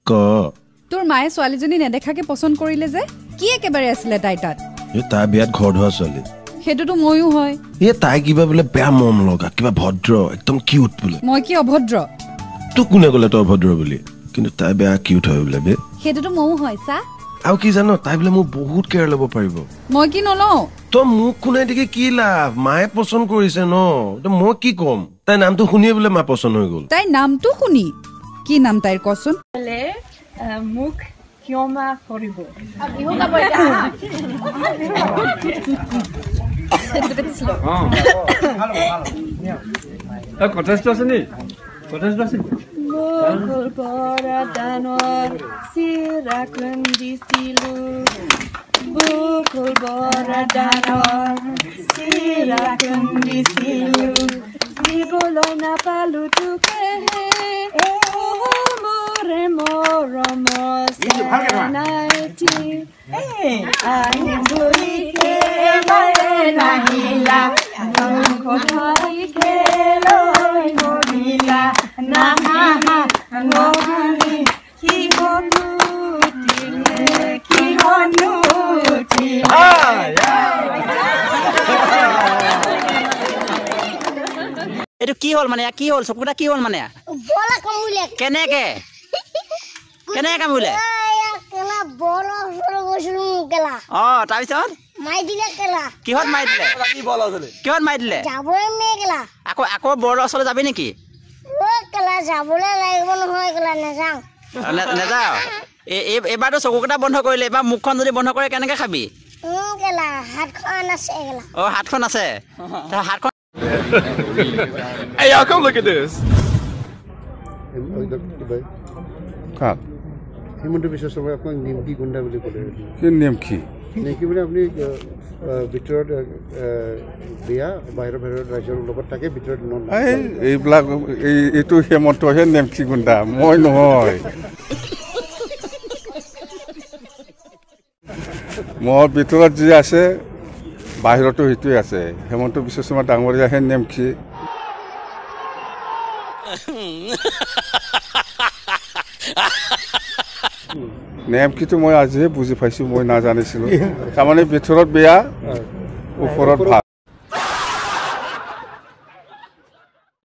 ক তোৰ মায়ে ছোৱালীজনী নেদেখাকে পছন্দ কৰিলে যে কি একেবাৰে আছিলে তাই তাত তাই বিয়াত ঘৰ ধোৱা ছোৱালী সেইটোতো ময়ো হয় তাই কিবা বোলে বেয়া মৰম লগা কিবা ভদ্ৰ একদম কিউট বোলে মই কি অভদ্ৰ তোক কোনে ক'লে তই অভদ্ৰ বুলি কিন্তু তাই বেয়া কিউট হয় বোলে বে সেইটোতো ময়ো হয় চা আৰু কি জানো তাই বোলে মোক বহুত কেয়াৰ ল'ব পাৰিব মই কি নলওঁ তই মোক শুনাই দেখি কি লাভ মায়ে পছন্দ কৰিছে ন মই কি ক'ম তাই নামটো শুনিয়ে বোলে মা পছন্দ হৈ গ'ল তাই নামটো শুনি কি নাম তাইৰ কচোন মোক ক্ষমা কৰিব কটেষ্ট আছে নি কটেষ্ট আছে বকুল পৰা দানৰ চিৰা খুন্দিছিলো বকুল পৰা দানৰ চিৰা খুন্দিছিলো দিবলৈ নাপালো তোকে মৰে মৰম নাইটি আহিবই নাহিলা কথাই খেলৈ নহিলা নাহা নহলি কি হনুতিলে কি হনুতিলে এইটো কি হ'ল মানে কি হ'ল চকুটা কি হ'ল মানে বলা কামুলে কেনেকে কামুলে কেলা বল সৰু গৈছিলো কেলা তাৰপিছত মাই দিলে কেলা কিহত মাৰি দিলে কি বল আছিলে কিহত মাৰি দিলে যাবই মে কেলা আকৌ বৰ ওচৰলৈ যাবি নেকি কেলা যাবলৈ লাগিব নহয় কেলা নাযাওঁ নেযাওঁ এইবাৰতো চকুকেইটা বন্ধ কৰিলে এইবাৰ মুখখন যদি বন্ধ কৰে কেনেকে খাবি কেলা হাতখন আছে কেলা হাতখন আছে হাতখন Hey y'all come look at this Himanta Biswa শৰ্মাই আপোনাক নিমকি গুণ্ডা বুলি ক'লে কি নিমকি নেকি মানে আপুনি ভিতৰত বিয়া বাহিৰৰ ৰাজ্যৰ লগত থাকে ভিতৰত এইবিলাক এইটো হেমন্তহে নিমকি গুণ্ডা মই নহয় মোৰ ভিতৰত যি আছে বাহিৰতো সেইটোৱে আছে হেমন্ত বিশ্ব শৰ্মা ডাঙৰীয়াহে নিমকি নেমকিটো মই আজিহে বুজি পাইছোঁ মই নাজানিছিলোঁ তাৰমানে ভিতৰত বেয়া ওপৰত ভাল